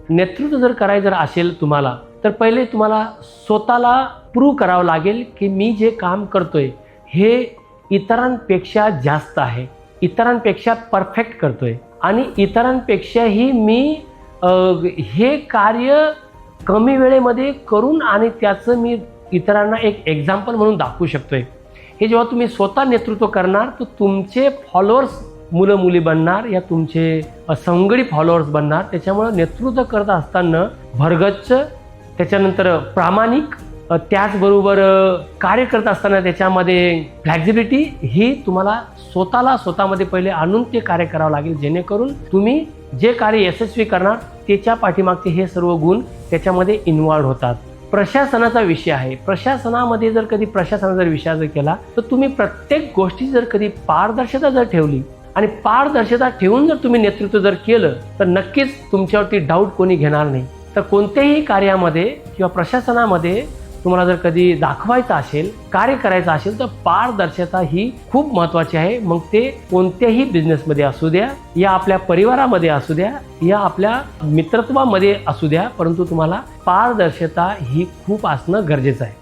नेतृत्व जर करायचं असेल तुम्हाला, तर पहिले तुम्हाला स्वतःला प्रूव्ह करावं लागेल की मी जे काम करतोय हे इतरांपेक्षा जास्त आहे, इतरांपेक्षा परफेक्ट करतोय आणि इतरांपेक्षाही मी हे कार्य कमी वेळेमध्ये करून आणि त्याचं मी इतरांना एक एक्झाम्पल म्हणून दाखवू शकतोय। हे जेव्हा तुम्ही स्वतः नेतृत्व करणार तर तुमचे फॉलोअर्स मुलं मुली बनणार या तुमचे संगडी फॉलोअर्स बनणार। त्याच्यामुळे नेतृत्व करत असताना भरगच्च, त्याच्यानंतर प्रामाणिक, त्याचबरोबर कार्य करत असताना त्याच्यामध्ये फ्लेक्झिबिलिटी ही तुम्हाला स्वतःमध्ये पहिले आणून ते कार्य करावं लागेल, जेणेकरून तुम्ही जे कार्य यशस्वी करणार त्याच्या पाठीमागचे हे सर्व गुण त्याच्यामध्ये इन्व्हॉल्व होतात। प्रशासनाचा विषय आहे। प्रशासनामध्ये जर कधी प्रशासनाचा विषय जर केला तर तुम्ही प्रत्येक गोष्टी जर कधी पारदर्शकता जर ठेवली आणि पारदर्शकता ठेवून जर तुम्ही नेतृत्व जर केलं तर नक्कीच तुमच्यावरती डाऊट कोणी घेणार नाही। तर कोणत्याही कार्यामध्ये किंवा प्रशासनामध्ये तुम्हाला जर कधी दाखवायचं असेल, कार्य करायचं असेल तर पारदर्शकता ही खूप महत्त्वाची आहे। मग ते कोणत्याही बिझनेसमध्ये असू द्या, या आपल्या परिवारामध्ये असू द्या, या आपल्या मित्रत्वामध्ये असू द्या, परंतु तुम्हाला पारदर्शकता ही खूप असणं गरजेचं आहे।